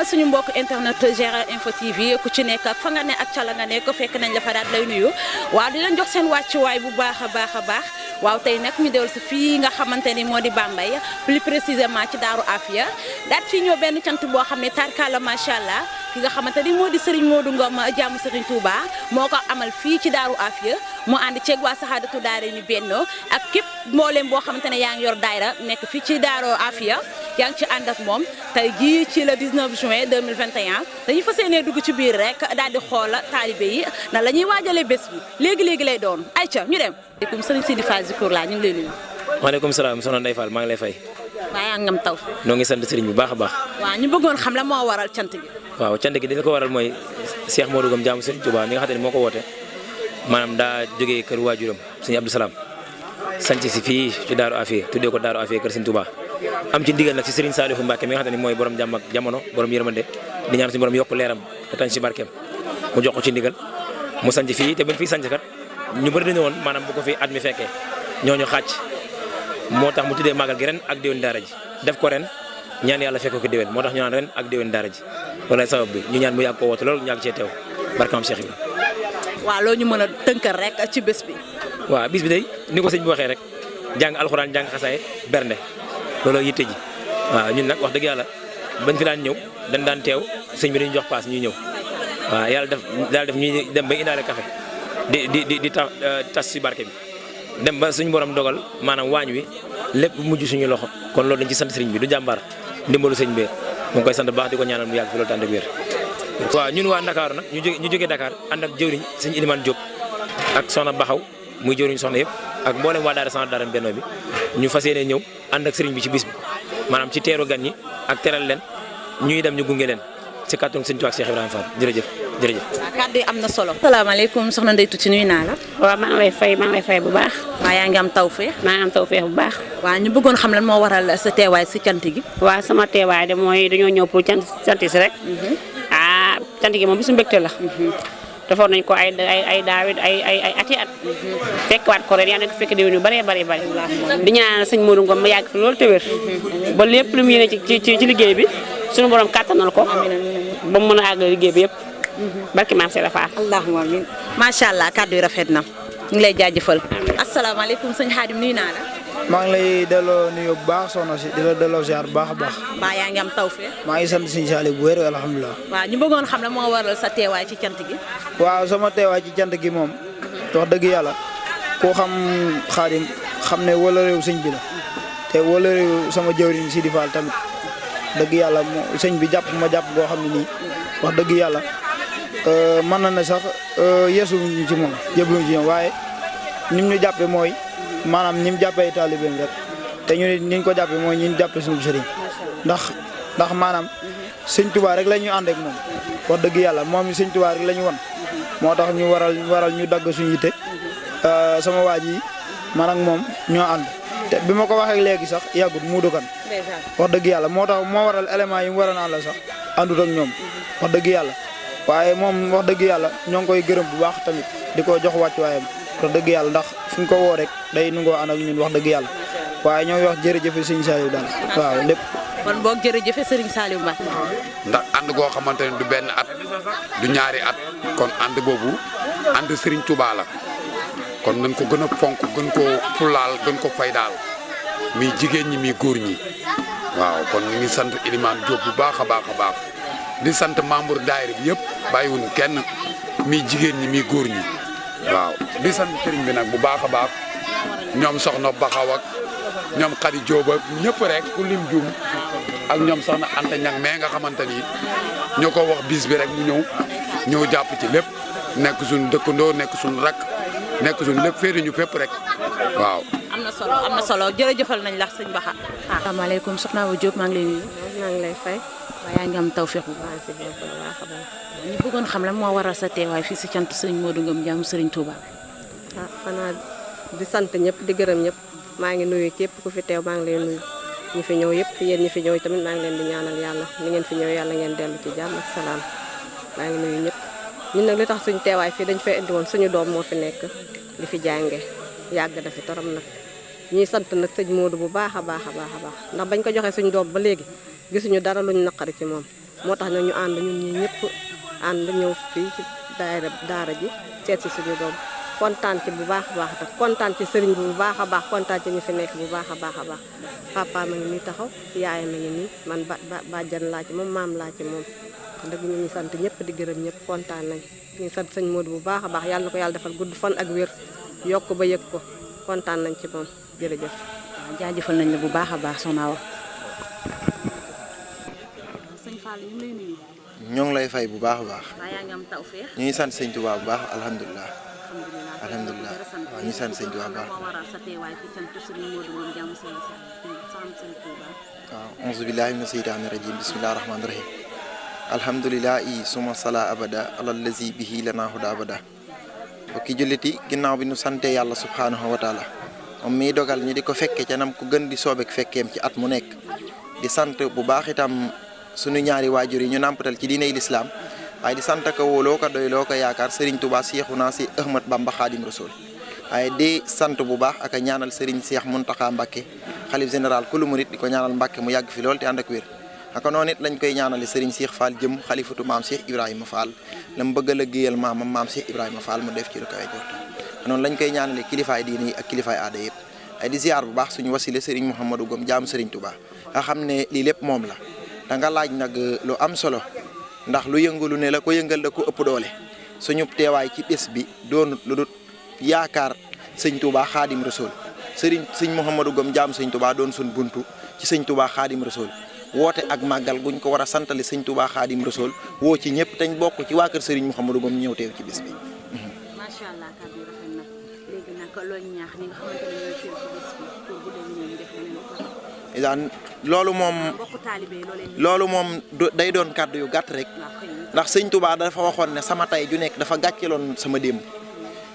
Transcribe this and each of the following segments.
suñu mbokk internet Géra Info TV ku ci nekk ak fa nga ne ak ca la nga nekk fekk nañ la fa daal lay nuyu waaw di leen jox seen wàccuwaay bu baax a baax waaw tey nag ñu dellu si fii nga xamante ni moo di Bambey plus précisément ci Daaru Afia daat fii ñëw benn cant boo xam ne tarkala macha allah ki nga xamante ni moo di Serigne Modou Ngom jaamu Serigne Touba moo ko amal fii ci Daaru Afia mu ànd ceeg waa Saxaadatu Daara ni Benno ak képp mboolem boo xamante ne yaa ngi yor daayra nekk fii ci Daaru Afia yaa ngi ci ànd ak moom tey jii ci le 19 juin 2021 dañuy fas yéenee dugg ci biir rek daal di xool taalibe yi na la ñuy waajalee bés bi léegi lay doon ayca ñu dem. asalaamaaleykum sëriñ Sidi Fall Zikour laa ñu ngi lay nuyu. waaleykum salaam soxna Ndeye Fall maa ngi lay fay. waaye ak ngam taw. noo ngi sant sëriñ bu baax a baax. waaw ñu bëggoon xam la moo waral cant gi. waaw cant gi dina ko waral mooy Cheikh Modou Ngom jaamu Serigne Touba mi nga xam ne moo ko woote maanaam daa jógee kër waajuram Serigne Abdou Salam sanc si fii ci Daaru Afia tuddee ko Daaru Afia kër Serigne Touba am ci ndigal nag si Serigne Saliou Mbacke mi nga xam ne mooy borom jàmm ak jamono borom yërmande di ñaan suñu borom yokk leeram te tañ si barkeem mu jox ko ci ndigal mu sanc fii te bañ fii sanc kat ñu bëri dañu woon maanaam bu ko fi at mi fekkee ñooñu xàcc moo tax mu tuddee màggal gi ren ak déwén daara ji def ko ren ñaan yàlla fekk ko déwén moo tax ñu naan ren ak déwén daara ji loolu lay sabab bi ñu ñaan mu yàgg ko woote loolu ñu yàgg cee teew barkaam Cheikh bi. waaw loolu ñu mën a tënkal rek ci bés bi. waaw bis bi day ni ko sëñ bi waxee rek jàng alxuraan jàng xasaay bernde looloo yitte ji waaw ñun nag wax dëgg yàlla bañ fi daan ñëw dañ daan teew sëñ bi dañu jox paas ñuy ñëw waaw yàlla def ñuy dem ba indaale café di tas si barke bi dem ba suñu borom dogal maanaam waañ wi lépp mujj suñu loxo kon loolu dañ ci sant sëriñ bi du jàmbaar ndimbalu sëñ bi mu ngi koy sant baax di ko ñaanal mu yàgg fi loolu tànd ak wér. waaw ñun waa Dakar nag ñu jógee Dakar ànd ak jëwriñ sëñ Ilimane Diop ak soxna Baxaw muy jëwriñ soxna yëpp ak mboolem waa daara Saxaadatu Daara Benno bi ñu fas yéene ñëw ànd ak sëriñ bi ci bis bi maanaam ci teeru gan ñi ak teral leen ñuy dem ñu gunge leen ci kàttanu sëñ Tuubaa ak Cheikh Ibrahima Fall jërëjëf. jërëjëf. waaw kàddu yi am na solo. asalaamaaleykum soxna Ndeye Tuuti nuyu naa la. waaw maa ngi lay fay bu baax. waa yaa ngi am tawfeex. maa ngi am tawfeex bu baax. waa ñu bëggoon xam lan moo waral sa teewaay si cant gi. waaw sama teewaay de mooy dañoo ñëw pour cant si rek. cant gi moom bisu mbégte la. defoon nañ ko ay daawit ay ati at. fekkwaat ko ren yaa ngi fekk déwén yu bëree bëri di ñaan sëñ Modou Ngom ma yàgg fi loolu te wér. ba lépp lu mu yéene ci liggéey bi suñu borom kàttanal ko. ba mu mën a àggal liggéey bi yëpp. barki maam Sera Fall. allahumma amiin macha allah kàddu yi rafet na ñu ngi lay jaajëfal. asalaamaaleykum sëñ Xaadim nuyu naa la. maa ngi lay delloo nuyu bu baax soxna si di la delloo ziar bu baax a baax. mbaa yaa ngi am tawfeex. maa ngi sant Sëñ Saaliw bu wér alhamdulilah. waaw ñu bëggoon xam la moo waral sa teewaay ci cant gi. waaw sama teewaay ci cant gi moom wax dëgg yàlla koo xam Xaadim xam ne wala réew sëñ bi la te wala réew sama jëwriñ Sidi Fall tamit dëgg yàlla sëñ bi jàpp ma jàpp boo xam ne nii wax dëgg yàlla mën na ne sax yeesuñu ci moom jébluñu ci moom waaye nim ñu jàppee mooy maanaam ni mu jàppee taalibeem rek te ñu ne ni ñu ko jàppee mooy ñi ñu jàppee suñu sëriñ ndax maanaam sëñ Tuubaa rek la ñu ànd ak moom wax dëgg yàlla moom sëñ Tuubaa rek la ñu wan moo tax ñu waral ñu dagg suñu yitte sama waa ji man ak moom ñoo ànd te bi ma ko waxee léegi sax yàggut muudu kan wax dëgg yàlla moo tax moo waral élément yi mu war a naan la sax àndut ak ñoom wax dëgg yàlla waaye moom wax dëgg yàlla ñoo ngi koy gërëm bu baax tamit di ko jox wàccuwaayam wax dëgg yàlla ndax fu ñu ko woo rek day nungoo ànd ak ñun wax dëgg yàlla waaye ñoo ngi wax jërëjëf Sëriñ Saliou daal waaw lépp. kon boog jërëjëf Sëriñ Saliou Mbacké. ndax ànd goo xamante ne du benn at du ñaari at kon ànd boobu ànd Serigne Touba la kon nañ ko gën a fonk gën ko fulaal gën ko faydaal muy jigéen ñi muy góor ñi waaw kon ñu ngi sant Elimane Diop bu baax a baax a baax di sant membre daayira bi yëpp bàyyiwuñ kenn muy jigéen ñi muy góor ñi. waaw di sant sëriñ bi nag bu baax a baax ñoom soxna Baxaw ak ñoom Xadi Jóob ak ñëpp rek ku lim jum ak ñoom soxna Anta Ñang mais nga xamante ni ñoo ko wax bis bi rek mu ñëw jàpp ci lépp nekk suñu dëkkandoo nekk suñu rakk nekk suñu lépp féeri ñu fépp rek waaw. am na solo jërëjëfal nañ la sëñ Baxa. asalaamaaleykum soxna Awa Diop maa ngi lay nuyu. maa ngi lay fay. waaye yaa ngi am tawfeex bu baax si bu baax a baax. ñu bëggoon xam la moo waral sa teewaay fii si cant sëriñ Modou Ngom jaamu sëriñ Touba. xanaa di sant ñëpp di gërëm ñëpp maa ngi nuyu képp ku fi teew maa ngi lay nuyu ñi fi ñëw yëpp yéen ñi fi ñëw tamit maa ngi leen di ñaanal yàlla ni ngeen fi ñëw yàlla ngeen dellu ci jàmm ak salaam maa ngi nuyu ñëpp ñun nag li tax suñu teewaay fii dañ fay indi woon suñu doom moo fi nekk di fi jànge yàgg na fi torom nag ñuy sant nag sëñ Modou bu baax a baax a baax a baax ndax bañ ko joxee suñu doom ba léegi gisuñu dara luñ naqari ci moom moo tax nag ñu ànd ñun ñi ñëpp ànd ñëw fii ci daara ji seet si suñu doom kontaan ci bu baax a baax tax kontaan ci sëriñ bi bu baax a baax kontaan ci ñu fi nekk bu baax a baax a baax papa ma ngi nii taxaw yaayam ma ngi nii man bàjjan laa ci moom maam laa ci moom dëgg ñu ngi sant ñëpp di gërëm ñëpp kontaan nañ ñu sant sëñ Modou bu baax a baax yàlla na ko yàlla defal gudd fan ak wér yokk ba yëg ko kontaan nañ ci moom jërëjëf. waaw jaajëfal nañ la bu baax a baax soxna Awa. sëñ Fall ñu ngi lay nuyu. ñoo ngi lay fay bu baax a baax. waaw yaa ngi am tawfeex. ñu ngi sant sëñ Tuubaa bu baax alhamdulilah. alhamdulilah waaw ñu sant sëñ Tuubaa bu baax. waaw auzu billaahi mina seytaani rajiim bismillaahi rahmaani rahiim. alhamdulilah suma sala abada alallazi bihi lana huda abada. bokki julliti ginnaaw bi nu sante yàlla subhaanahu wa taala moom miy dogal ñu di ko fekke ca nam ku gën di soobeek fekkeem ci at mu nekk di sant bu baax itam sunu ñaari waajur yi ñu nàmpatal ci diiney lislaam waaye di sant ko wóoloo ko doy loo ko yaakaar Serigne Touba Seexuna Si Ahmad Bamba Xaadim Rasul waaye di sant bu baax ak a ñaanal Serigne Cheikh Mountakha Mbacké xalif général kulu murit di ko ñaanal Mbacké mu yàgg fi lool te ànd ak wér aka noonu it lañ koy ñaanale Serigne Cheikh Fall jëm xalifatu maam Cheikh Ibrahima Fall la mu bëgg a liggéeyal maam Cheikh Ibrahima Fall mu def ci lu kawe jortam noonu lañ koy ñaanale kilifaay diine yi ak kilifaay aada yëpp ay di ziar bu baax suñu wasile Serigne Mouhamadou Gom jaamu Serigne Touba nga xam ne lii lépp moom la da nga laaj nag lu am solo ndax lu yëngalu ne la ko yëngal da ko ëpp doole suñu teewaay ci bés bi doonut lu dul yaakaar sëñ Touba Xaadim Rasul sëñ Mouhamadou Gom jaamu Serigne Touba doon suñ buntu ci sëñ Touba Xaadim Rasul woote ak màggal guñ ko war a santale sëñ Touba Xaadim Rasul woo ci ñëpp tañ bokk ci waa kër Serigne Mouhamadou Gom ñëw teew ci bés bi. macha allah kàddu rafet na léegi nag looy ñaax ñi nga xamante ne ñooy teew ci bés bi pour bu dee ñu def leneen. loolu moom day doon kàddu yu gàtt rek ndax sëñ Touba dafa waxoon ne sama tay ju nekk dafa gàcceloon sama démb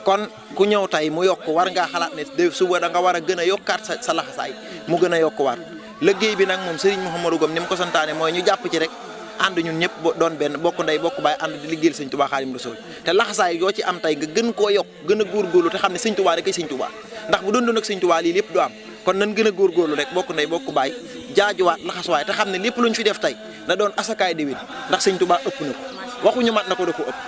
kon ku ñëw tay mu yokk war ngaa xalaat ne suba da nga war a gën a yokkaat sa laxasaay mu gën a yokkuwaat liggéey bi nag moom Serigne Mouhamadou Ngom ni mu ko santaane mooy ñu jàpp ci rek ànd ñun ñëpp doon benn bokk ndey bokk baay ànd di liggéeyal sëñ Touba Xaadimu Rasuul te laxasaay yoo ci am tay nga gën koo yokk gën a góorgóorlu te xam ne sëñ Touba rek ay sëñ Touba ndax bu doon ak sëñ Touba lii lépp du am kon nan gën a góorgóorlu rek bokk ndey bokk baay jaajuwaat laxasuwaay te xam ne lépp luñ fi def tey na doon asakaay déwén ndax sëñ Touba ëpp na ko waxuñu mat na ko da ko ëpp.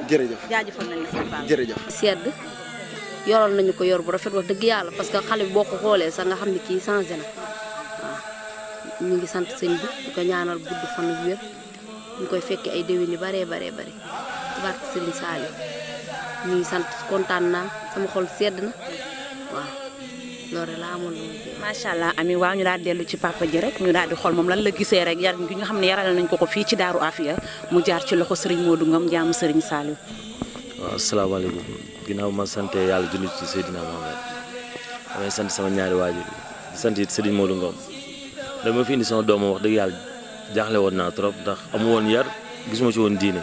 jërëjëf jaajëfal nañ la jërëjëf. sedd yoroon nañu ko yor bu rafet wax dëgg yàlla parce que xale bi boo ko xoolee sax nga xam ne kii changé na waaw ñu ngi sant sëñ bi di ko ñaanal gudd fan ak wér ñu koy fekkee ay déwén yu baree baree bari ci barke Serigne Saliou ñu ngi sant kontaan naa sama xol sedd na waaw loolu laa amoon lu macha allah ami waaw ñu daal dellu ci papa ji rek ñu daal di xool moom lan la gisee rek yar gi nga xam ne yaral nañ ko fii ci Daaru Afia mu jaar ci loxo Serigne Modou Ngom jaamu Serigne Saliou. waaw asalaamaaleykum ginnaaw ma sant yàlla junni ci Seydina Mohamed damay sant sama ñaari waajur di sant it Serigne Modou Ngom dama fi indi sama doomam wax dëgg yàlla jaaxle woon naa trop ndax amu woon yar gisuma ci woon diine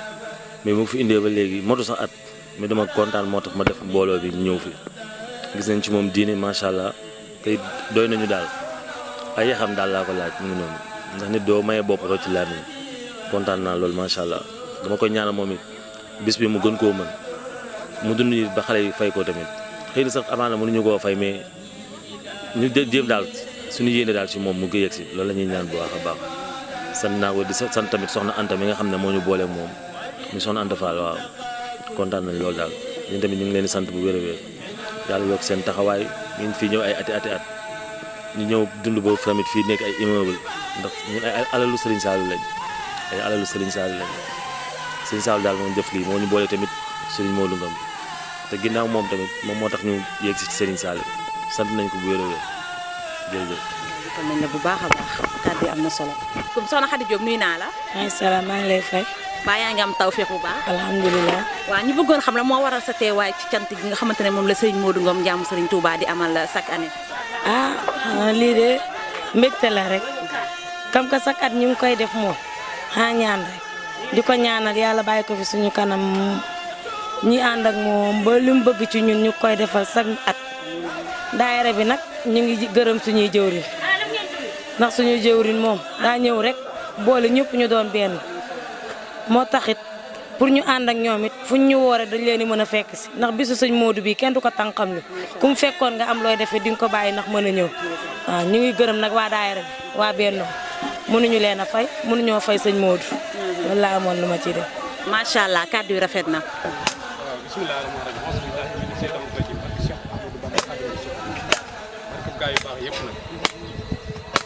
mais mu fi indee ba léegi motu sax at mais dama kontaan moo tax ma def mbooloo bi ñëw fi gis nañ ci moom diine macha allah te doy nañu daal ay yaxam daal laa ko laaj mu ngi noonu ndax nit doo maye bopp roo ci laaj nañu kontaan naa loolu macha allah dama koy ñaanal moom it bis bi mu gën koo mën mu dund it ba xale yi fay ko tamit xëy na sax amaana mënuñu koo fay mais ñu jéem daal suñu yéene daal ci moom mu gëyeeg si loolu la ñuy ñaan bu baax a baax sant naa ko di sant tamit soxna Anta mi nga xam ne moo ñu booleeg moom mu soxna Anta Fall waaw kontaan nañ loolu daal ñun tamit ñu ngi leen di sant bu wér a wér yàlla yokk seen taxawaay ñun fii ñëw ay ati at ñu ñëw dund boobu tamit fii nekk ay immeuble ndax ñun ay alalu Serigne Saliou lañ ay alalu Serigne Saliou lañ Serigne Saliou daal moom def lii moo ñu boole tamit Serigne Modou Ngom te ginnaaw moom tamit moom moo tax ñu yegg si Serigne Saliou sant nañ ko bu wér a wér jërëjëf. kon nañ la bu baax a baax kàddu yi am na solo. comme soxna Khady Diop nuyu naa la. maaleykum salaam maa ngi lay fay. baa yaa ngi am tawféex bu baax. alhamdulilah. waaw ñu bëggoon xam la moo waral sa teewaay ci cant gi nga xamante ne moom la Serigne Modou Ngom jaamu Serigne Touba di amal chaque année. ah lii de mbégte la rek comme que chaque at ñu ngi koy def moom ñaan rek di ko ñaanal yàlla bàyyi ko fi suñu kanam ñi ànd ak moom ba li mu bëgg ci ñun ñu koy defal chaque at. daayira bi nag ñu ngi gërëm suñuy jëwriñ ndax suñuy jëwriñ moom daa ñëw rek boole ñëpp ñu doon benn moo taxit pour ñu ànd ak ñoom it fuñ ñu woore dañ leen di mën a fekk si ndax bisu sëñ Modou bi kenn du ko tànqam lu ku mu fekkoon nga am looy defee di nga ko bàyyi ndax mën a ñëw waaw ñu ngi gërëm nag waa daayira bi waa Benno mënuñu leen a fay mënuñoo fay sëñ Modou loolu laa amoon lu ma ci def. macha allah kàddu yi rafet na. gaa yu baax yëpp nag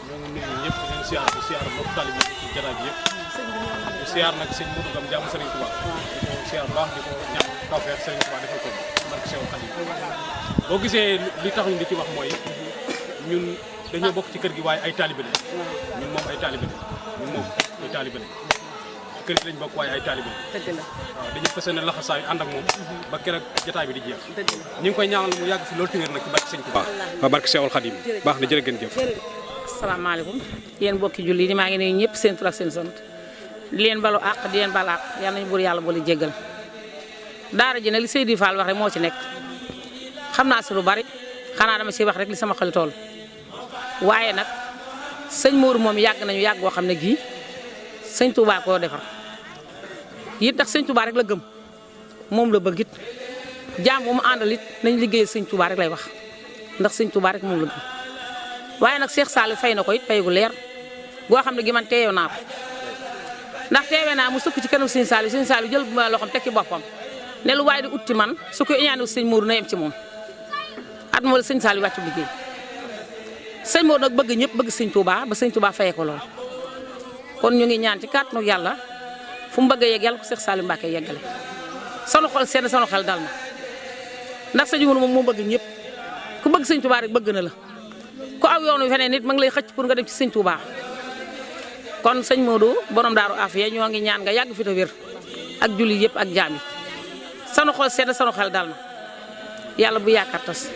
ñoo ngi nuyu ñëpp di leen siyaar mbokk talib yi ci jataay bi yëpp di siyaar nag sëñ Modou Ngom jaamu Serigne Touba di ko siyaar baax di ko ñaan tawfeex Serigne Touba defal ko barke Seex Xaadim boo gisee li tax ñu di ci wax mooy ñun dañoo bokk ci kër gi waaye ay taalibe lañ ñun moom ay taalibe lañ ñun moom ay taalibe lañ ci kër gi lañ bokk waaye ay taalibe lañ dëgg la waaw dañuy fas yéene laxasaay ànd ak moom ba keroog jataay bi di jeex ñu ngi koy ñaanal mu yàgg fi loolu téwér nag ci barke Sëñ Touba ba barke Seexul Xaadim baax na jërë ngeen jëf. asalaamaaleykum yéen mbokki julli yi maa ngi nuyu ñëpp seen tur ak seen sant di leen balu àq di leen bal àq yal nañu buur yàlla boole jéggal daara ji nag li Seydi Fall wax rek moo ci nekk xam naa si lu bari xanaa dama si wax rek li sama xel tool waaye nag sëñ Modou moom yàgg nañu yàgg boo xam ne gii sëñ Touba koo defar it ndax sëñ Touba rek la gëm moom la bëgg it jaam bu mu àndal it nañ liggéeyal sëñ Touba rek lay wax ndax sëñ Touba rek moom la gëm waaye nag Cheikh Saliou fay na ko it pay gu leer goo xam ne gi man teeyoon naa ko ndax teewee naa mu sukk ci kanam sëñ Saliou jël bu ma loxoom tekki boppam ne lu waaye di utti man su ko ñaanee sëñ Modou na yem ci moom at moo la sëñ Saliou wàccu liggéey sëñ Modou nag bëgg ñëpp bëgg sëñ Touba ba sëñ Touba fayee ko lool kon ñu ngi ñaan ci kàttanu yàlla fu mu bëgg a yegg yàlla ko Cheikh Saliou Mbacké yeggale sanu xol seen sanu xel dal na ndax sëñ Modou moom moo bëgg ñëpp ku bëgg sëñ Touba rek bëgg na la ku aw yoonu feneen nit ma ngi lay xëcc pour nga dem ci sëñ Touba kon sëñ Modou borom Daaru Afia ñoo ngi ñaan nga yàgg fi te wér ak julli yëpp ak jaam yi sanu xol seen sanu xel dal na yàlla bu yaakaar tas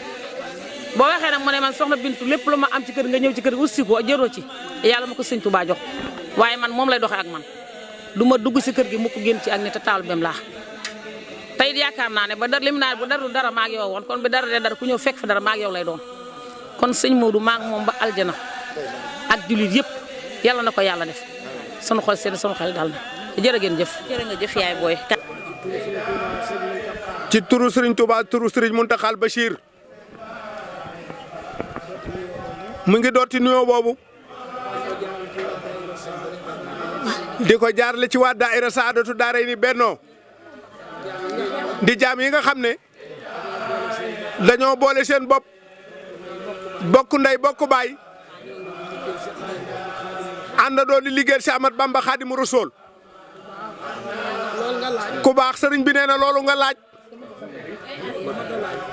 boo waxee nag mu ne man soxna Bintu lépp lu ma am ci kër nga ñëw ci kër gi aussi ko jëroo ci yàlla ma ko sëñ Touba jox waaye man moom lay doxee ak man du ma dugg si kër gi mu ko génn ci ak ni te taalibeem laa tey yaakaar naa ne ba dara lim naa bu dara du dara maa ngi yow woon kon bi dara de dara ku ñëw fekk fa dara maa ngi yow lay doon kon sëñ Modou maa ngi moom ba aljana ak jullit yëpp yàlla na ko yàlla def sunu xol seen sunu xel dal na jërë ngeen jëf. jërë nga jëf yaay booy. ci turu Serigne Touba turu Serigne Mountakha Bachir mu ngi dooti nuyoo boobu di ko jaarale ci waa daayira Saadatu Daarayni Benno di jaam yi nga xam ne dañoo boole seen bopp bokk ndey bokk baay àndandoo di liggéeyal si Ahmad Bamba Xaadimu Rasuul ku baax sëriñ bi nee na loolu nga laaj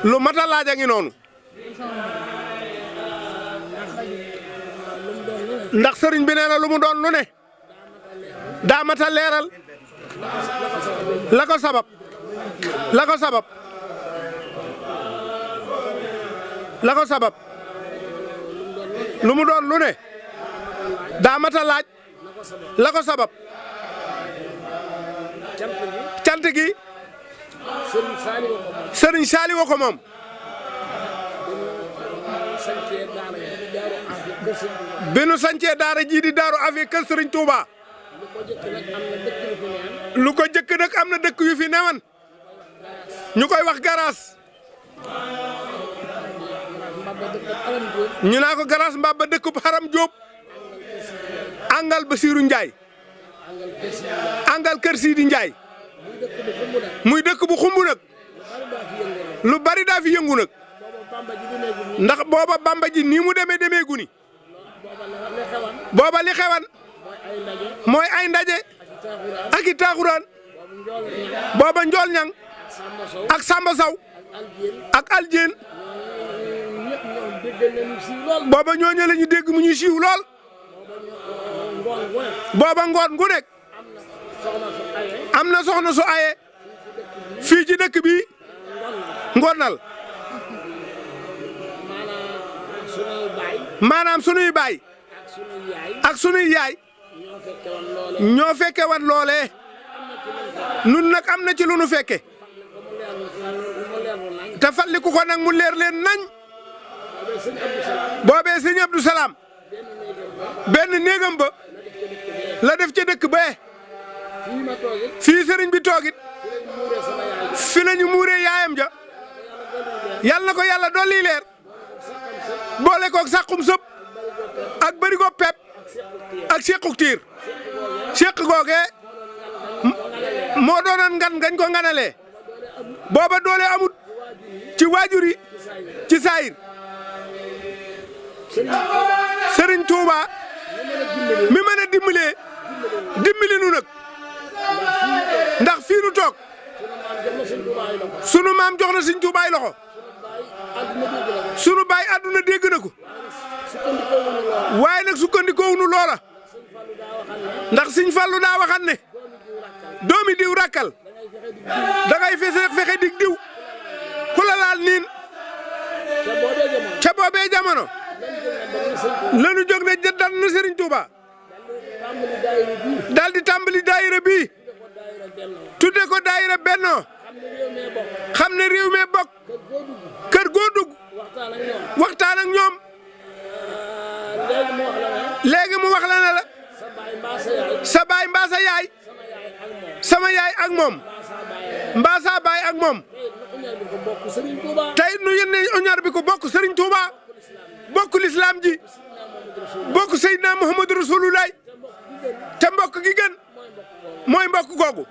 lu mat a laaj a ngi noonu ndax sëriñ bi nee na lu mu doon lu ne daa mat a leeral la ko sabab la ko sabab la ko sabab lu mu doon lu ne daa mat a laaj la ko sabab cant gi sëriñ Saaliw ko moom bi nu sancee daara jii di Daaru Afi kër sëriñ Touba lu ko jëkk nag am na dëkk yu fi newan ñu koy wax garaas ñu naa ko garaas mbaba dëkkub Xaram Jóob angal Basiiru Njaay angal kër Siidi Njaay muy dëkk bu xumb nag lu bari daa fi yëngu nag ndax booba Bamba ji nii mu demee guni booba li xewan mooy ay ndaje ak i taaxuraan booba njool ñang ak Samba Saw ak Aljeen booba ñooñu la ñu dégg mu ñu siiw lool booba ngoon gu nekk am na soxna su aye fii ci dëkk bi ngonal maanaam sunuy baay ak sunuy yaay ñoo fekke wan loolee nun nag am na ci lu nu fekke te fàttaliku ko nag mu leer leen nañ boobee sëñ Abdou Salaam benn néegam ba la def ca dëkk bee fii sëriñ bi toogit fi la ñu muuree yaayam ja yal na ko yàlla dolli leer boole koog sàqum sëb ak bërigo pep ak sequk tiir seq googee moo doonoon ngan ngañ ko nganalee booba doole amut ci waajur yi ci saayir Sëriñ Tuuba mi mën a dimbali nu nag ndax fii nu toog sunu maam jox na Sëriñ Tuuba ay loxo sunu baay àdduna dégg na ko waaye nag sukkandikoowunu loola ndax Sëriñ Fallu daa waxan ne doomi diw rakkal da ngay fexe dig diw ku la laal niin ca boobee jamono lanu jóg ne jëndal na Serigne Touba daal di tàmbali daayira bii tudde ko daayira Benno xam ne réew mi bokk kër goo dugg waxtaan ak ñoom léegi mu wax la ne la sa baay mbaa sa yaay sama yaay ak moom mbaa sa baay ak moom tey nu yéen oñar bi ko bokk Serigne Touba bokk lislaam ji bokk Seydina Muhammadu Rasulullah te mbokk gi gën mooy mbokk googu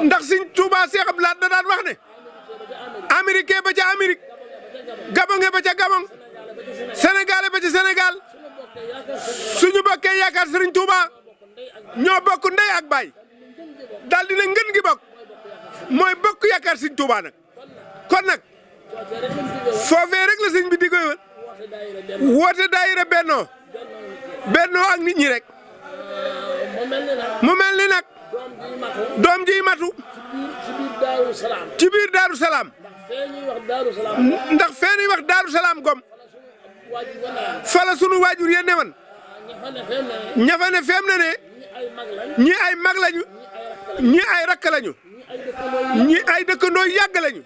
ndax Sëriñ Tuuba Seex Abdu Lahat da daan wax ne américain ba ca Amérique gabonge ba ca Gabon sénégalais ba ca Sénégal suñu bokkee yaakaar Sëriñ Tuuba ñoo bokk ndey ak baay daal dina ngën gi bokk mooy bokk yaakaar Sëriñ Tuuba nag kon nag foofee rek la sëñ bi diggoy woon woote daayira Benno ak nit ñi rek mu mel ni nag doom ji matu ci biir Daaru Salaam ndax fee ñuy wax Daaru Salaam Gom fa la sunu waajur ya newoon ña fa ne feem na ne ñi ay mag lañu ñi ay rakk lañu ñi ay dëkkandoo yàgg lañu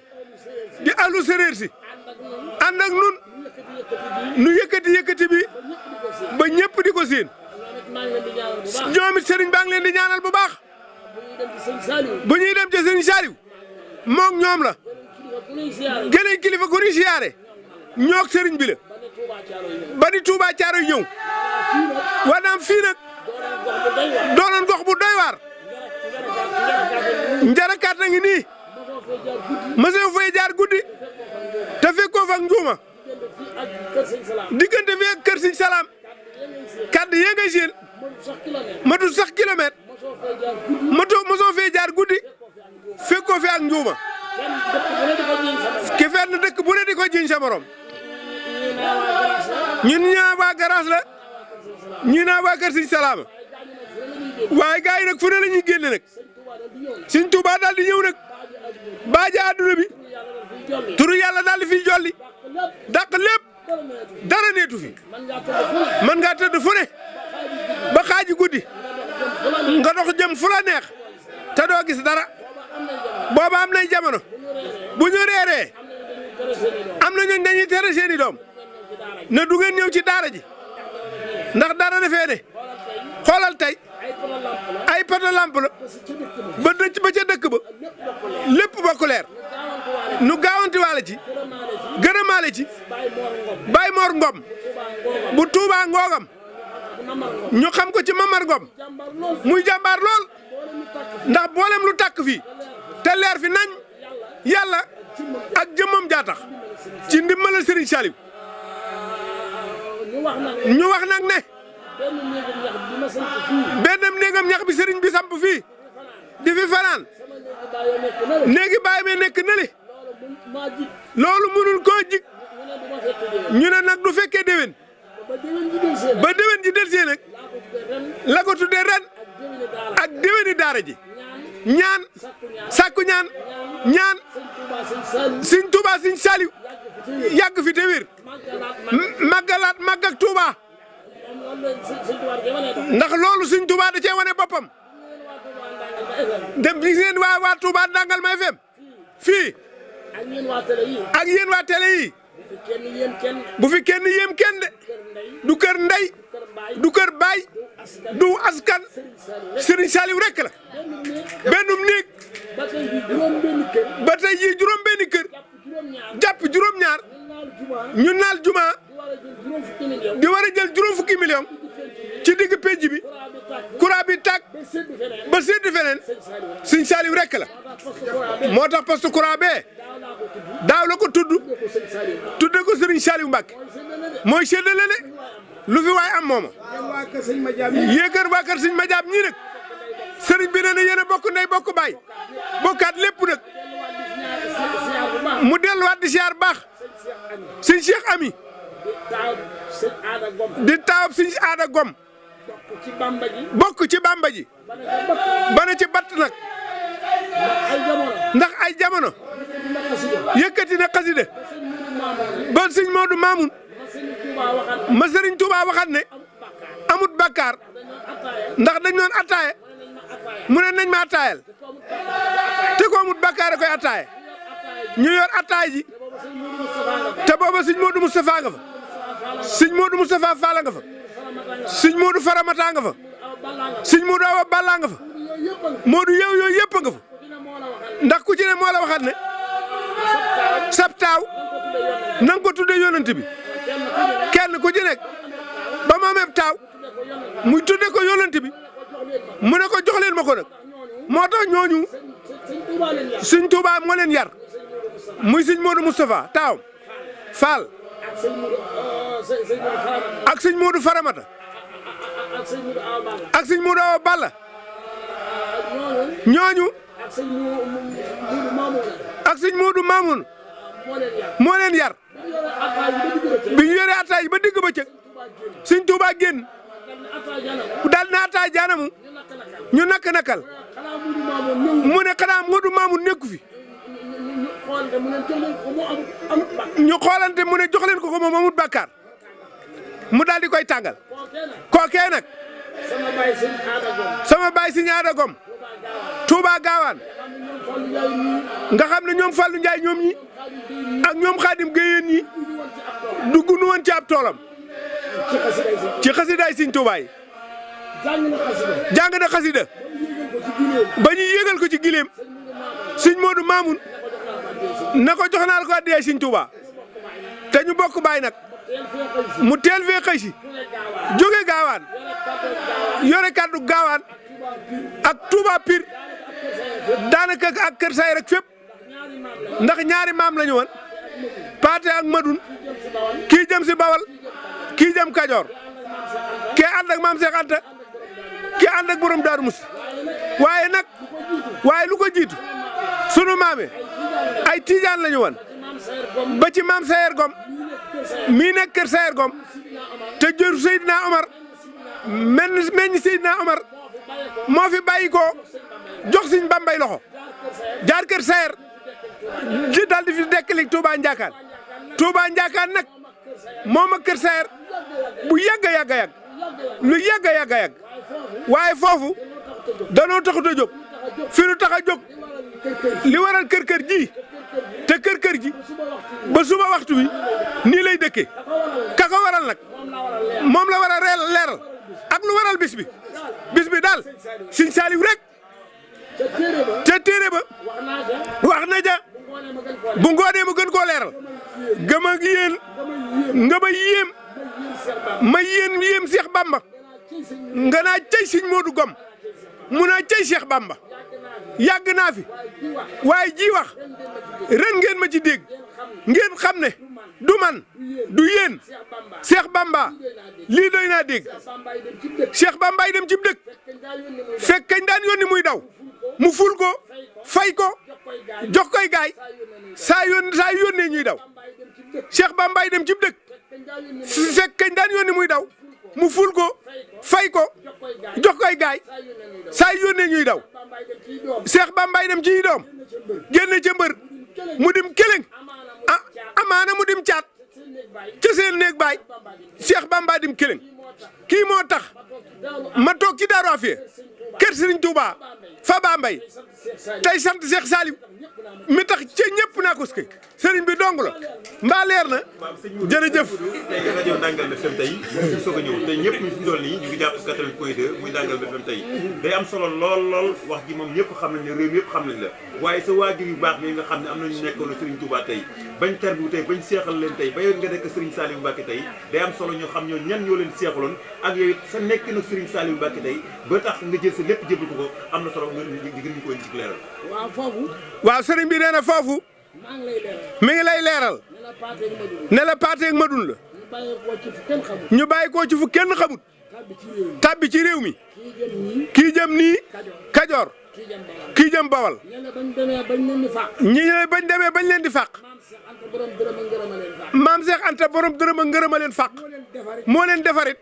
di alu séréer si ànd ak nun nu yëkkati bi ba ñëpp di ko séen ñoom it sëriñ baa ngi leen di ñaanal bu baax bu ñuy dem ci sëriñ Saliou moog ñoom la gën a kilifa gu ñuy siyaare ñoog sëriñ bi la ba di Touba Caaroy ñëw wanaam fii nag doonoon gox bu doy waar njarakaat na ngi nii mësoo fay jaar guddi te fekkoo fa ak njuuma diggante fi ak kër Sëñ Salaam kàddu yee ngay seen matul sax kilomètre mosoo fee jaar guddi fekkoo fi ak njuuma ki fenn dëkk bu ne di ko jiñ sa morom ñun ñaa waa Garaas la ñii naa waa kër Sëñ Salaam waaye gars yi nag fu ne la ñuy génne nag Sëñ Tuubaa daal di ñëw nag baaja àdduna bi turu yàlla daal di fiy jolli dàq lépp dara neetu fi mën ngaa tëdd fu ne ba xaaji guddi nga dox jëm fu la neex te doo gis dara booba am nay jamono bu ñu reeree am na ñooñ dañuy tere seeni doom ne du ngeen ñëw ci daara ji ndax dara dafee ne xoolal tey ay poto lamp la ba dëcc ba ca dëkk ba lépp bokk leer nu gaawanti waale ci gërëmaale ci Baye Mor Ngom bu Touba Ngogam ñu xam ko ci Mamar Ngom muy jàmbaar lool ndax boolem lu tàkk fii te leer fi nañ yàlla ak jëmmam jaatax ci ndimbalal Serigne Saliou ñu wax nag ne benn néegam ñax bi Serigne bi samp fii di fi fanaan néegi baay bi nekk na li loolu mënul koo jig ñu ne nag du fekkee déwén ba déwén ji delsee nag la ko tuddee ren ak déwéni daara ji ñaan sàkku ñaan Sëñ Tuubaa Sëñ Saliou yàgg fi te wér màggalaat màgg ak Tuubaa ndax loolu Sëñ Tuubaa da cee wane boppam dem gis ngeen waa Touba Ndangal May FM fii ak yéen waa télé yi bu fi kenn yéem kenn de du kër ndey du kër baay du askan Serigne Saliou rek la bennum néeg ba tey jii juróom benni kër jàpp juróom-ñaar ñu naal juma di war a jël juróom fukki million ci digg penc bi courant bi tàkk ba séddu feneen Sëñ Saliou rek la moo tax poste courant bee daaw la ko tudde ko Serigne Saliou Mbacke mooy séddale ne lu fi waay am mooma yéekër waa kër Sëñ Madiab ñii nag Serigne bi ne na yéen a bokk ndey bokk baay bokkaat lépp nag mu delluwaat di siyaar baax Sëñ Cheikh Ami di taawab Sëñ Aada Gom bokk ci Bamba ji ba ne ci batt nag ndax ay jamono yëkkati na xasida ba Sëñ Moodu Maamun ma Sëriñ Tuubaa waxat ne amut bakkaar ndax dañ doon attaaye mu ne nañ ma attaayal te ko amut bakkaar a koy attaaye ñu yor attaay ji te booba Sëñ Moodu Moustapha nga fa Sëñ Moodu Moustapha Fall nga fa Sëñ Moodu Faramata nga fa Sëñ Moodu Awa Balla nga fa Moodu yow yooyu yëpp nga fa ndax ku ci ne moo la waxat ne sab taaw na nga ko tudde yonent bi kenn ku ci nekk ba mu amee taaw muy tudde ko yonent bi mu ne ko jox leen ma ko nag moo tax ñooñu Sëñ Tuubaa moo leen yar muy Sëñ Moodu Moustapha taawam Fall ak Sëñ Moodu Faramata ak Sëñ Moodu Awa Balla ñooñu ak Sëñ Moodu Maamun moo leen yar bi ñu yoree attaay yi ba digg ba cëg Sëñ Tuubaa génn daal na attaay jaanamu ñu nakk-nakkal mu ne xanaa Moodu Maamun nekku fi ñu xoolante mu ne jox leen ko moom amut bàkkaar mu daal di koy tàngal kookee nag sama baay si ñaada gom Touba Gaawaan nga xam ne ñoom Fallou Ndiaye ñoom ñi ak ñoom Xaadim Géyeen ñi dugg nu woon ci ab toolam ci xasidaay Sëñ Touba yi jàng na xasida ba ñu yéegal ko ci gileem Sëñ Modou Mamoun na ko jox naa la ko addiyee Sëñ Touba te ñu bokk baay nag mu teel fee xëy si jóge Gaawaan yore kàddu Gaawaan ak Touba Pire daanaka ak Kër Say rek fépp ndax ñaari maam la ñu woon Paate ak Madoun kii jëm si Bawal kii jëm Kajoor kii ànd ak maam Cheikh Anta kii ànd ak borom Daaru Musti waaye lu ko jiitu sunu maame ay Tijaan la ñu woon ba ci maam Sayer Gom mii nekk Kër Sayer Gom te jëru Seydina Omar meññ Seydina Omar moo fi bàyyi ko jox Sëñ Bambay loxo jaar Kër Sayer di daal di fi dekkali Touba Ndiakane Touba Ndiakane nag moom ak Kër Sayer bu yàgg a yàgg a yàgg lu yàgg a yàgg a yàgg waaye foofu danoo taxut a jóg fi nu tax a jóg li waral kër ji te kër ji ba suba waxtu wi nii lay dëkkee ka ko waral nag moom la war a leeral ak lu waral bis bi daal Sëñ Saaliw rek te téere ba wax na ja bu ngoonee mu gën koo leeral gëm ak yéen nga ma yéem ma yéem Cheikh Bamba nga naa cey Sëñ Modou Gom mu naa cey Cheikh Bamba yàgg naa fi waaye ji wax ren ngeen ma ci dégg ngeen xam ne du man du yéen Cheikh Bamba lii doy naa dégg Cheikh Bamba dem ci dëkk fekk kañ daan yónni muy daw mu ful ko fay ko jox koy gaay saa yónnee ñuy daw Cheikh Bamba dem ci dëkk fekk kañ daan yónni muy daw mu ful ko fay ko jox koy gaay saa yónnee ñuy daw Cheikh Bamba dem ci doom génne ca mbër mu dim keleng amaana mu dim caat ca seen néeg baay Cheikh Bamba dim keleng kii moo tax ma toog ci Daaru Afiya kër Serigne Touba fa Bambay tey sant Cheikh Saliou mi tax ca ñëpp naa ko ski Serigne bi dong la mbaa leer na jërëjëf. tey rajo Ndangal FM tey ñu soog a ñëw tey ñëpp ñu fi doon nii ñu ngi jàpp 88.2 muy Ndangal FM tey day am solo lool wax ji moom ñëpp xam nañ ne réew mi yëpp xam nañ la waaye sa waajur yu baax yi nga xam ne am nañu nekkoon Serigne Touba tey bañ tarbu tey bañ seexal leen tey ba yow nga nekk Serigne Saliou Mbacké tey day am solo ñoo xam ñoo ñan ñoo leen seexaloon ak yow it sa nekk nag Serigne Saliou Mbacké tey ba tax nga jël sa lépp jébal ko am na solo nga gën ñu ko indi ci leeral. waaw Serigne bi nee na foofu mi ngi lay leeral ne la Paateeg Madoun la ñu bàyyi ko ci fu kenn xamut tàbbi ci réew mi kii jëm nii Kajoor kii jëm Bawal ñi bañ demee bañ leen di fàq maam Cheikh Anta borom dërëm ak ngërëm a leen fàq moo leen defarit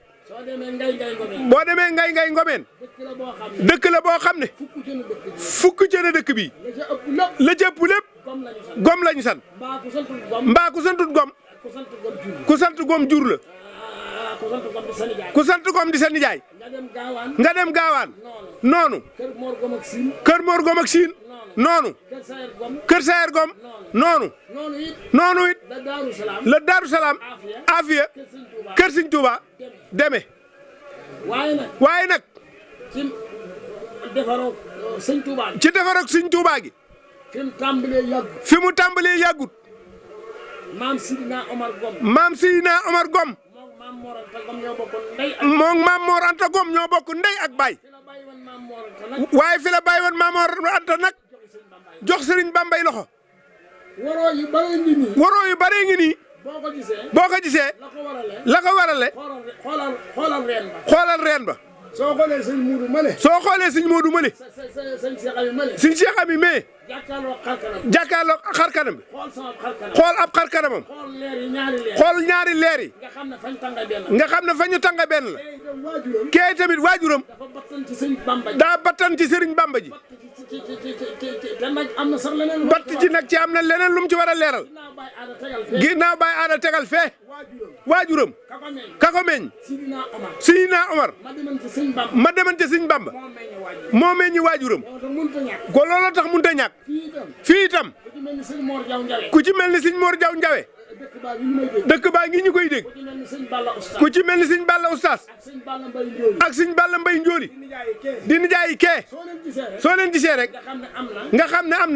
boo demee ngay ngomeen dëkk la boo xam ne fukk ca na dëkk bi la ca ëpp lépp gom lañu sant mbaa ku santut gom ku sant gom jur la ku sant gom di sa nijaay nga dem Gaawaan noonu kër Mor Gom ak Siin noonu kër Sayer Gom noonu it la Daaru Salaam Afiya kër Sëñ Touba deme waaye nag ci defaroog Sëñ Touba gi fi mu tàmbalee yàggut maam Sidina Omar Gom moom maam Mor Anta Gom ñoo bokk ndey ak baay waaye fi la bàyyi woon maam Mor Anta nag jox Serigne Bambay loxo waroo yu bare ngi nii boo ko gisee la ko warale xoolal reen ba soo xoolee Sëñ Moodu Male sëñ Cheikh Ami mais jàkkaarloo xar kanam bi xool ab xar kanamam xool ñaari leer yi nga xam ne fa ñu tànga benn la kee tamit waajuram daa battan ci Sëriñ Bamba ji batt ci nag ci am na leneen lu mu ci war a leeral ginnaaw Baay Aada tegal fee waajuram ka ko meññ Sidina Omar ma deman ci Sëriñ Bamba moo meññi waajuram ko looloo tax mënut a ñàkk fii itam ku ci mel ni Sëriñ Mor Jaw Njawe dëkk baa ngi ñu koy dégg ku ci mel ni Sëriñ Balla Oustaz ak Sëriñ Balla Mbay Njooli di nijaayi kee soo leen gisee rek nga xam ne am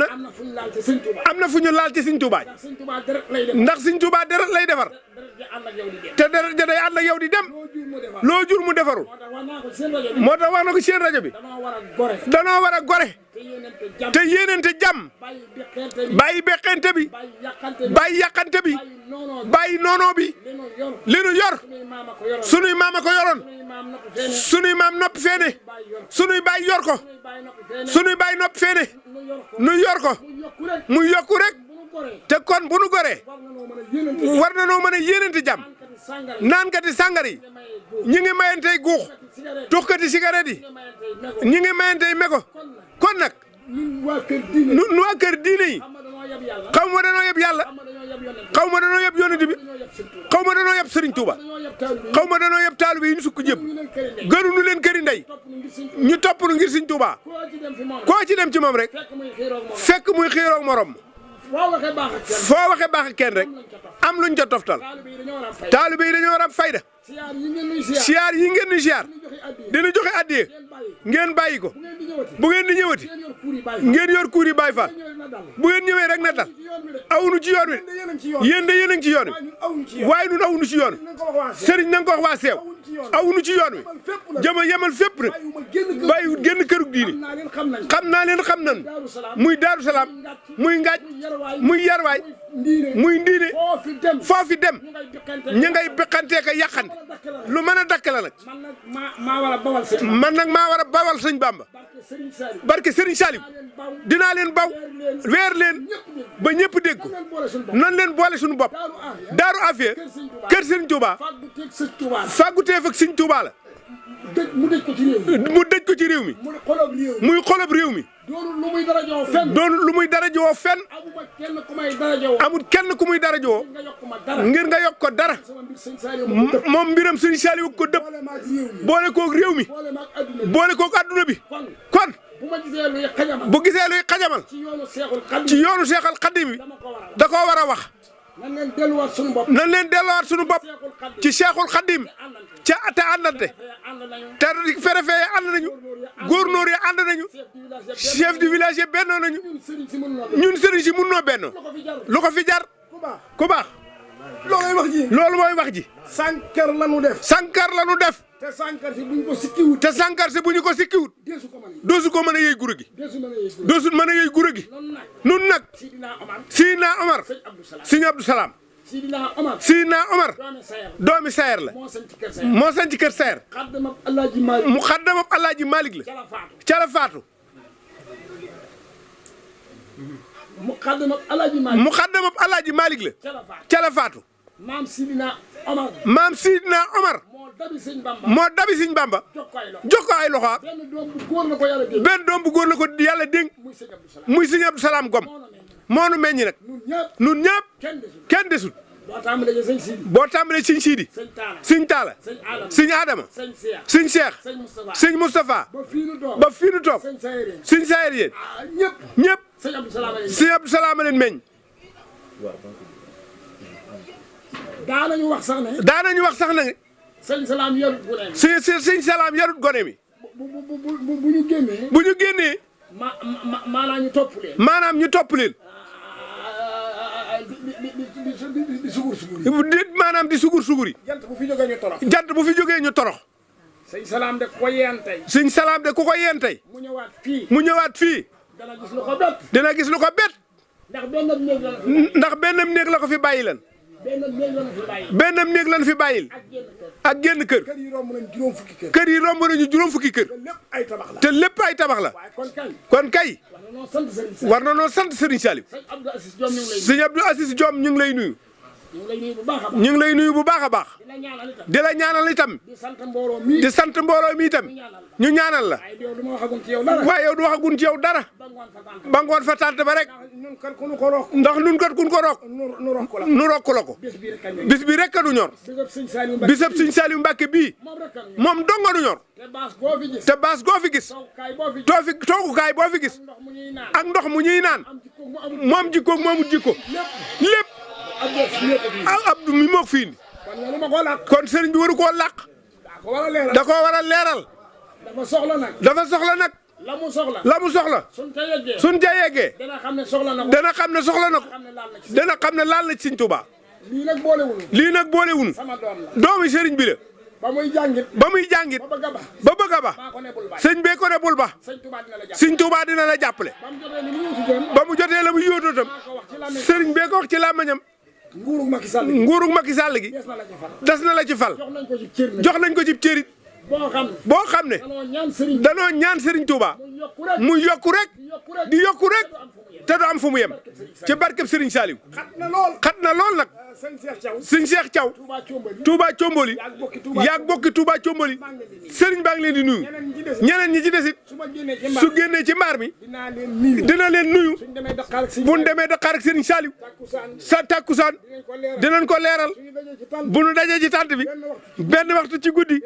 na fu ñu laal ci Sëriñ Tuubaa ndax Sëriñ Tuubaa deret lay defar te deret ja day ànd ak yow di dem loo jur mu defarul moo tax wax na ko seen rajo bi danoo war a gore te yéenante jàmm bàyyi beqente bi bàyyi yàqante bi bàyyi noonoo bi li nu yor sunuy maam a ko yoroon sunuy maam noppi feene sunuy bàyyi yor ko sunuy bàyyi noppi feene nu yor ko mu yokku rek te kon bu nu goree war na noo mën a yéenante jàmm naankati sàngar yi ñi ngi mayantey guux tuxkati cigarette yi ñi ngi mayantey meko kon nag nu waa kër diine yi xaw ma danoo yeb yàlla xaw ma danoo yeb yonent bi xaw ma danoo yeb Sëriñ Tuuba xaw ma danoo yeb taalibe yi ñu sukk jëb gënu nu leen këri ndey ñu topp nu ngir Sëriñ Tuuba koo ci dem ci moom rek fekk muy xiiroog morom foo waxee baax ak kenn rek am luñ ca toftal taalibe yi dañoo war a fayda siyaar yi ngeen di siyaar dina joxe addiye ngeen bàyyi ko bu ngeen di ñëwati ngeen yor kuur yi bàyyi faat bu ngeen ñëwee rek na dal awunu ci yoon wi yéen de yéen a ngi ci yoon wi waaye ñun awunu ci yoon wi sëriñ na nga ko wax waa seew awunu ci yoon wi jëma yemal fépp nag bàyyiwut génn kërug diini xam naa leen xam nañu muy Daaru Salaam muy Ngaaj muy Yarwaay muy Ndiine foofi dem ñu ngay beqantee ka yàqante lu mën a dakk la nag man nag maa war a bawal sëñ Bamba barke Serigne Saliou dinaa leen baw weer leen ba ñëpp dégg ko nan leen boole suñu bopp Daaru Afia kër Serigne Touba fàgguteef ak Serigne Touba la mu dëj ko ci réew mi muy xolob réew mi doonul lu muy darajoo fenn amul kenn ku muy darajoo ngir nga yokk ko dara moom mbiram Serigne Saliou ko dëpp boole koog réew mi boole koog adduna bi kon bu gisee luy xajamal ci yoonu Seexal Xadim bi da koo war a wax nan leen delluwaat suñu bopp ci Seexul Xadim ca te àndante te préfet yi ànd nañu gouverneur yi ànd nañu chef du village yi bennoo nañu ñun sëriñ si mun noo bennoo lu ko fi jar ku baax loolu mooy wax ji sankar la nu def te sankar si bu ñu ko sikkiwut doosu ko mën a yëy gura gi doosu mën a yëy gura gi nun nag Sidina Omar Sëriñ Abdou Salaam Sidina Omar doomi Sayer la moo sanc kër Sayer mu xaddamab Alaaji Malik la ca la faatu mu xaddamab Alaaji Malik la ca la faatu maam Sidina Omar moo dabi Sëriñ Bamba jox ko ay loxo benn doom bu góor la ko yàlla dénk muy Sëriñ Abdou Salaam Gom moo nu meññi nag nun ñëpp kenn desut boo tàmbalee Sëriñ Sidi Sëriñ Taala Sëriñ Adama Sëriñ Cheikh Sëriñ Moustapha ba fii nu toog Sëriñ Sayer yéen ñëpp Sëriñ Abdou Salaam a leen meññ daanañu wax sax ne Sëriñ Salaam yarut gone mi Sëriñ Salaam yarut gone mi bu ñu génnee maanaam ñu topp leen maanaam di sugur yi jant bu fi jógee ñu torox Sëriñ Salaam de ku ko yeen tey mu ñëwaat fii dina gis lu ko bett ndax benn néeg la ko fi bàyyi leen benn néeg lan fi bàyyil ak génn kër kër yi romb nañu juróom fukki kër te lépp ay tabax la kon kay war na noo sant Serigne Saliou sëñ Abdou Aziz Diom ñu ngi lay nuyu ñu ngi lay nuyu bu baax a baax di la ñaanal itam di sant mbooloo mi itam ñu ñaanal la waaye yow du waxagun ci yow dara ba ngoon fa tànt ba rek ndax nun kat kun ko rook nu rokk la ko bis bi rek du ñor bisab sëñ Saliou Mbacke bii moom donga du ñor te baas goo fi gis toogukaay boo fi gis ak ndox mu ñuy naan moom jikko moomut jikko lépp Abdou mi moog fii kon sëriñ bi waru koo làq da koo war a leeral dafa soxla nag la mu soxla suñ ca yeggee dana xam ne soxla na ko dana xam ne laal na ci Sëriñ Tuubaa lii nag boolewunu doomi sëriñ bi la ba muy jàngit ba bëgg a ba sëñ bee ko ne bul ba Sëriñ Tuubaa dina la jàppale ba mu jotee la mu yóotoo tam sëriñ bee ko wax ci làmmiñam nguurug Macky Sall gi des na la ci fal jox nañ ko ci cërit boo xam ne danoo ñaan Serigne Touba mu yokku rek di yokku rek te du am fu mu yem ci barkeb Serigne Saliou xat na lool nag sëñ Cheikh Thiaw Touba Comboli yaag bokki Touba Comboli Serigne baa ngi leen di nuyu ñeneen ñi ci desit su génnee ci mbaar mi dina leen nuyu bu ñu demee Dakar ak Serigne Saliou sa takkusaan dinañ ko leeral bu ñu dajee ci tànt bi benn waxtu ci guddi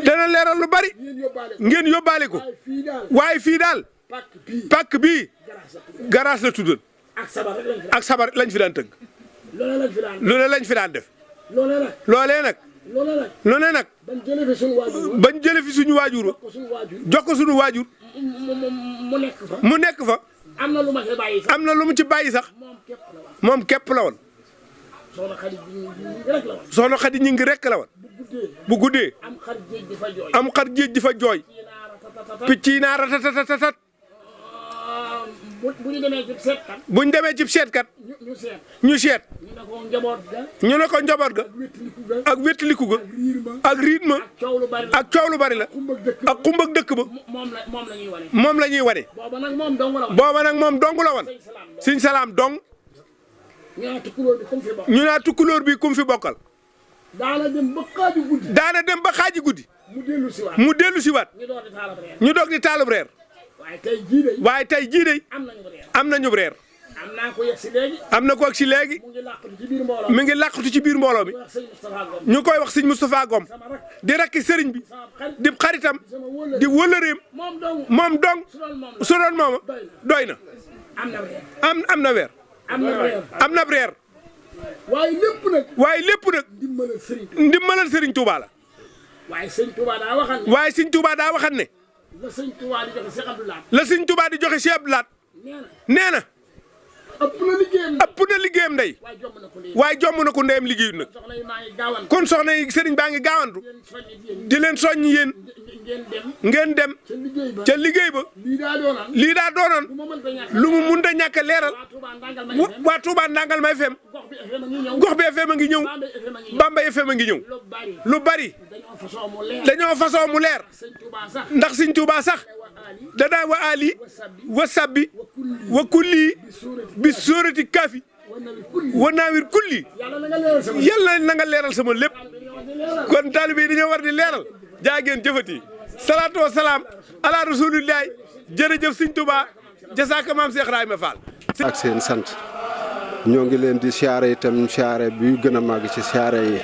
dana leeral lu bari ngeen yóbbaale ko waaye fii daal pàkk bii garaas la tuddoon ak sabar lañ fi daan tëgg lu ne lañ fi daan def loolee nag bañ jële fi suñu waajur jox ko suñu waajur mu nekk fa am na lu mu ci bàyyi sax moom képp la woon soxna Xadi ñi ngi rekk la woon bu guddee am xar géej di fa jooy picc yi naa ratatatatat buñ demee ci seetkat ñu seet ñu ne ko njaboot ga ak wéttaliku ga ak riit ma ak coow lu bari la ak xumbag dëkk ba moom la ñuy wane booba nag moom dong la woon Sëñ Salaam dong ñu naa tukkulóor bi kum fi bokkal daana dem ba xaaji guddi mu dellu si waat ñu doog di taalub reer waaye tey jii de am nañu reer am na ko ak si léegi mi ngi làqatu ci biir mbooloo mi ñu koy wax sëñ Moustapha Gom di rakki sëriñ bi di xaritam di wëlëreem moom dong su doon mooma doy na am na weer am na reer waaye lépp nag ndimbalal sëriñ Touba la waaye sëñ Touba daa waxan ne la sëñ Touba di joxe Cheikh Abdou Lahad nee na ëpp na liggéeyam ndey waaye jomb na ko ndeyam liggéeyut nag kon soxna yi sëriñ baa ngi gaawantu di leen soññ yéen ngeen dem ca liggéey ba lii daa doonoon lu mu mënta ñàkk a leeral waa Touba Ndangal may FM gox bi FM a ngi ñëw Bambey FM a ngi ñëw lu bari dañoo façon mu leer ndax Sëñ Touba sax danaa wa ali wa sabbi wa kulli bi sóorati kaafi wa naawir kulli yàlla na nga leeral sama lépp kon taalibe yi dañoo war di leeral jaa ngeen jëfati salaatu wa salaam ala rasulillahi jërëjëf Sëñ Touba jasaaka maam Cheikh Ibrahima Fall ak seen sant ñoo ngi leen di siyaare itam siyaare bi gën a màgg ci siyaare yi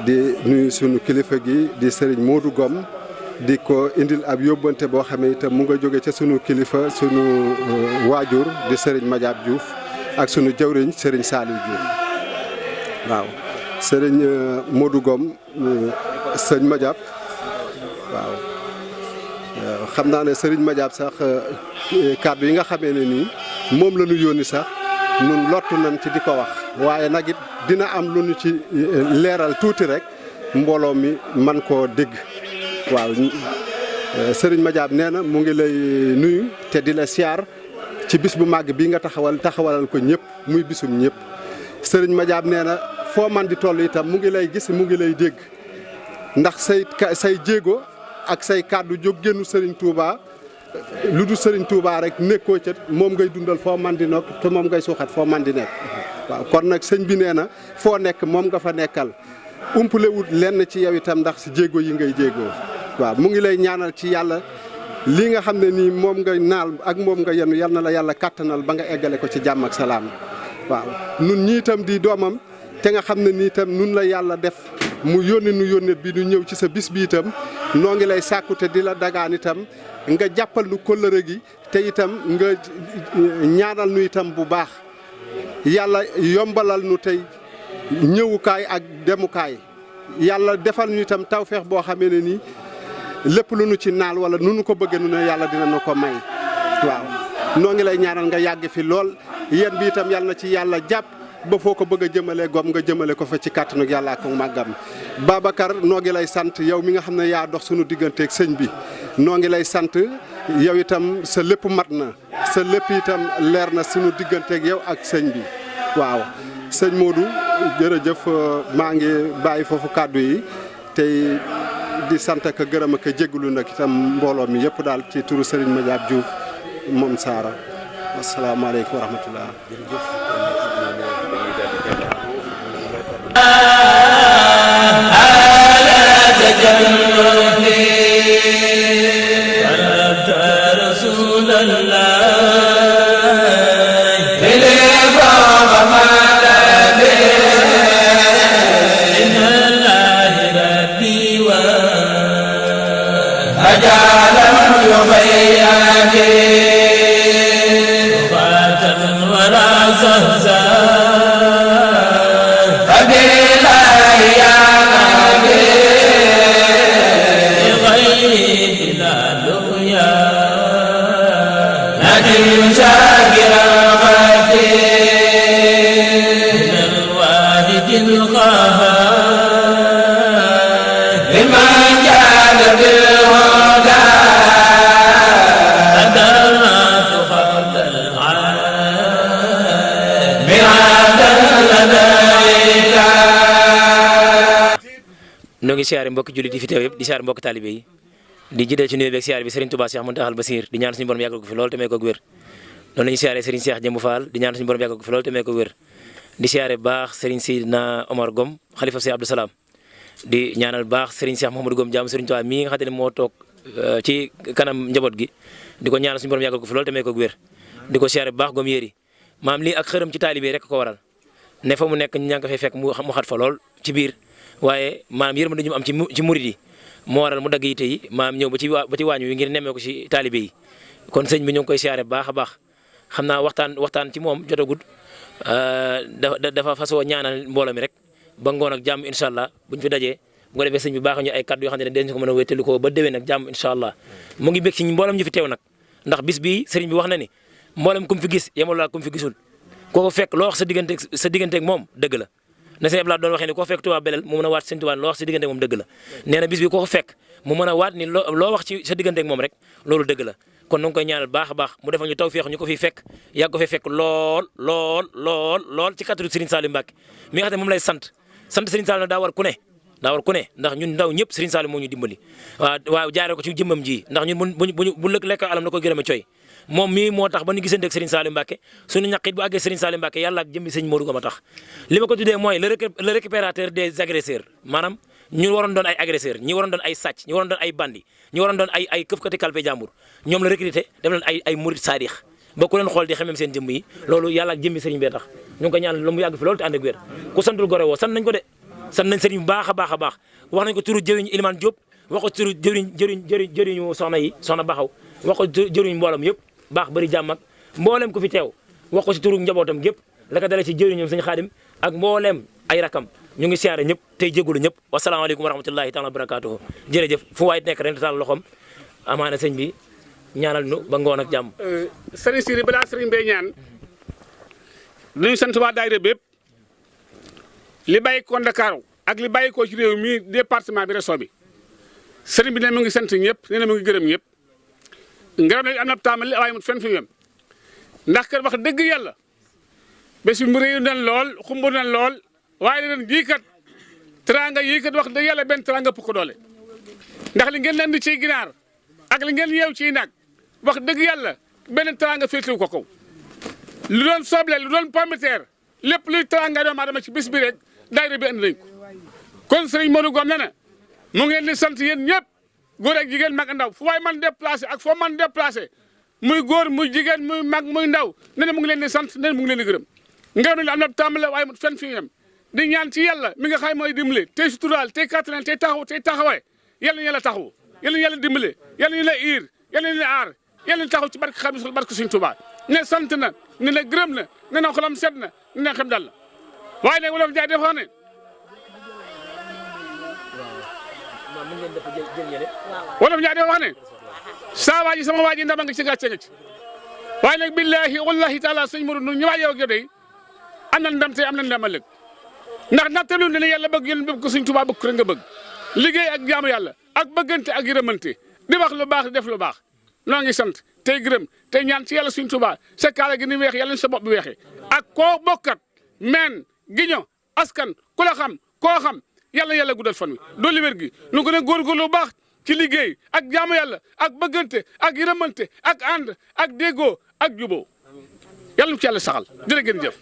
di nuyu sunu kilifa gi di Serigne Modou Gom di ko indil ab yóbbante boo xamee itam mu nga jóge ca sunu kilifa sunu waajur di Serigne Madiab Diouf ak sunu jawriñ Serigne Saliou Diouf waaw Serigne Modou Gom Serigne Madiab waaw xam naa ne Serigne Madiab sax kàddu yi nga xamee ne nii moom la ñu yónni sax nun lottu nañ ci di ko wax waaye nag it dina am lu ñu ci leeral tuuti rek mbooloo mi man koo dégg waaw Serigne Madiab nee na mu ngi lay nuyu te di la siyaar ci bis bu màgg bi nga taxawalal ko ñëpp muy bisum ñëpp sëriñ Madiab nee na foo man di toll itam mu ngi lay gis mu ngi lay dégg ndax say jéego ak say kàddu jóg génnu sëriñ Touba lu du sëriñ Touba rek nekkoo ca moom ngay dundal foo man di nokk te moom ngay suuxat foo man di nekk waaw kon nag sëñ bi nee na foo nekk moom nga fa nekkal umpalewut lenn ci yow itam ndax si jéego yi ngay jéegoo waaw mu ngi lay ñaanal ci yàlla lii nga xam ne nii moom nga naal ak moom nga yenu yal na la yàlla kàttanal ba nga eggale ko ci jàmm ak salaam waaw nun ñii itam di doomam te nga xam ne nii itam nun la yàlla def mu yónni nu yónnet bi nu ñëw ci sa bis bi itam noo ngi lay sàkku te di la dagaan itam nga jàppal nu kóllëre gi te itam nga ñaanal nu itam bu baax yàlla yombalal nu tey ñëwukaay ak demukaay yàlla defal ñu itam tawfeex boo xamee ne nii lépp lu nu ci naal wala nu nu ko bëggee nu ne yàlla dina nu ko may waaw noo ngi lay ñaanal nga yàgg fi lool yéen bi itam yàlla na ci yàlla jàpp ba foo ko bëgg a jëmale gom nga jëmale ko fa ci kàttanug yàlla ak màggam Babacar noo ngi lay sant yow mi nga xam ne yaa dox sunu digganteeg sëñ bi noo ngi lay sant yow itam sa lépp mat na sa lépp itam leer na sunu digganteeg yow ak sëñ bi waaw sëñ Modou jërëjëf maa ngi bàyyi foofu kàddu yi tey di sant ak gërëm ak jégalu nag itam mbooloo mi yëpp daal ci turu Serigne Madiab Diouf moom Saara asalaamaaleykum wa rahmatulah. ñoo ngi siyaare mbokki jullit yi fi teew yëpp di siyaare mbokki taalibe yi di jiite ci nuyoo beeg siyaare bi Serigne Touba Cheikh Mountakhal Bassir di ñaan suñu borom yàggal ko fi lool te may ko wér noonu la ñu siyaare Serigne Cheikh Jëmbu Fall di ñaan suñu borom yàggal ko fi lool te may ko wér di siyaare baax Serigne Sidna Omar Gom xalifa Cheikh Abdou Salam di ñaanal baax Serigne Cheikh Mouhamadou Gom jaamu Serigne Touba mii nga xam ne moo toog ci kanam njaboot gi di ko ñaanal suñu borom yàggal ko fi lool te may ko wér di ko siyaare baax Gom yéri maam lii ak xërëm ci taalibe rek ko waral ne fa mu nekk ñaa nga fay fekk mu xat fa lool ci biir waaye maam yërmande ñu am ci murid yi moo waral mu dagg yite yi maam ñëw ba ci waañ wi ngir nemmee ko ci taalibe yi kon sëñ bi ñu ngi koy siyaare baax a baax xam naa waxtaan ci moom jotagul dafa fasoo ñaanal mbooloo mi rek ba ngoon ak jàmm incha allah buñ fi dajee bu ko defee sëñ bi baax ñu ay kaddu yoo xam ne dañ ko mën a wéttali ko ba déwén ak jàmm incha allah mu ngi bég ci mboolem ñu fi teew nag ndax bis bii sëriñ bi wax na ni mboolem ku mu fi gis yemal laa ku mu fi gisul koo fekk loo wax sa digganteeg moom dëgg la na sëñ Abdoulaye doon waxee ni koo fekk Tuubaa belel mu mën a waat sëñ Tuubaa loo wax sa digganteeg moom dëgg la nee na bis bi koo ko fekk mu mën a waat ni loo wax ci sa digganteeg moom rek loolu dëgg la kon nu ngi koy ñaanal baax a baax mu defal ñu tawfeex ñu ko fiy fekk yàgg ko fi fekk lool ci kàttanu Serigne Saliou Mbacké mi nga xam ne moom lay sant Serigne Saliou daa war ku ne ndax ñun ndaw ñëpp Serigne Saliou moo ñu dimbali waaw jaaree ko ci jëmmam ji ndax ñun bu lekk alam na ko gërëme coy moom mii moo tax ba ñu gisante ak Serigne Saliou Mbacké suñu ñaqit bu àggee Serigne Saliou Mbacké yàlla ak jëmmi sëñ Modou Gom a tax li ma ko tuddee mooy le récupérateur des agresseurs maanaam ñu waroon doon ay agresseurs ñi waroon doon ay sàcc ñi waroon doon ay bandi ñi waroon doon ay këfkati kalpe jàmbur ñoom la recruté def leen ay murid saadix ba ku leen xool di xemem seen jëmm yi loolu yàlla ak jëmmi sëriñ bee tax ñu ngi ko ñaan lu mu yàgg fi loolu te ànd ak wér ku santul gore woo sant nañ ko de sant nañ sëriñ bu baax a baax wax nañ ko turu jëriñ Ilimane Diop wax ko turu jëriñu soxna yi soxna Baxaw wax ko jëriñ mboolam yëpp baax bëri jàmm ak mbooleem ku fi teew wax ko si turu njabootam gépp la ko dalee ci jëriñam sëñ Xaadim ak mbooleem ay rakam ñu ngi siyaare ñëpp tey jégalu ñëpp wasalaamaaleykum wa rahmatullahi taala wa barakaatuhu jërëjëf fu waay nekk ren taal loxoom amaana sëñ bi ñaanal nu ba ngoon ak jàmm. sëriñ Siri balaa sëriñ Bay ñaan dañuy sant waa daayira bépp li bàyyi ko Ndakaaru ak li bàyyi ko ci réew mi département bi région bi sëriñ bi ne mu ngi sant ñëpp nee na mu ngi gërëm ñëpp ngërëm nag am na tàmbali waaye mu fenn fi yem ndax kër wax dëgg yàlla bés bi mu réew nan lool xumb nan lool waaye ren jii kat teraanga yii kat wax dëgg yàlla benn teraanga ëpp ko doole ndax li ngeen leen di ciy ginaar ak li ngeen yeew ciy nag wax dëgg yàlla benn teraanga féetewu ko kaw lu doon soble lu doon pomme de terre lépp luy teraanga doomu aadama ci bis bi rek daayira bi andi nañ ko kon sëriñ Modou Ngom nee na mu ngi leen di sant yéen ñëpp góor ak jigéen mag ndaw fu waay man déplacé ak foo man déplacé muy góor muy jigéen muy mag muy ndaw nee na mu ngi leen di sant nee na mu ngi leen di gërëm ngërëm li am na tàmbale waaye fenn fi yem di ñaan ci yàlla mi nga xam mooy dimbale tey suturaal tey kattanal tey taxawee yàlla na yàlla taxawu yàlla na yàlla dimbale yàlla na la iir yàlla na la aar yàlla na taxaw ci barke xam ne barke Sëriñ Tuubaa ne sant na ne na gërëm na ne na xolam sedd na ne na xam dal la waaye nag wolof Njaay dafa ne wolof Njaay dafa wax ne saa waa ji sama waa ji ndama nga ci gàcce nga ci waaye nag billahi wallahi taala sëñ Modou nu ñu waajee ak yow day am na ndam tey am na ndam ëllëg ndax nattalu ne yàlla bëgg yéen bëgg ko Sëñ Tuubaa bëgg ko rek nga bëgg liggéey ak jaamu yàlla ak bëggante ak yërëmante di wax lu baax di def lu baax noo ngi sant tey gërëm tey ñaan ci yàlla Sëñ Tuubaa sa kaala gi ni weex yàlla sa bopp bi weexee ak koo bokkat meen giño askan ku la xam koo xam yàlla guddal fan wi doolu wér gi nu gën a góorgóorlu lu baax ci liggéey ak jaamu yàlla ak bëggante ak yërëmante ak ànd ak déggoo ak juboo yàlla na ci yàlla saxal jërë ngeen jëf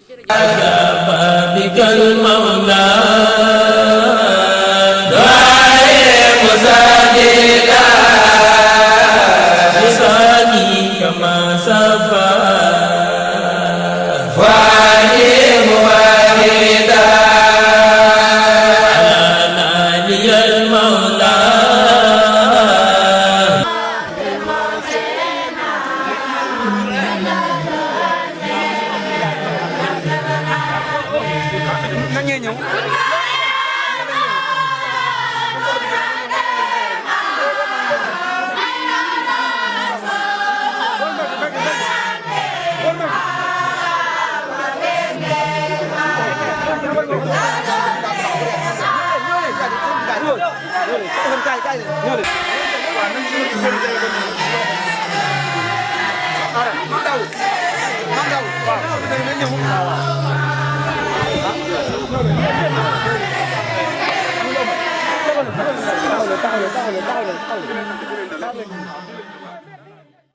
taxaw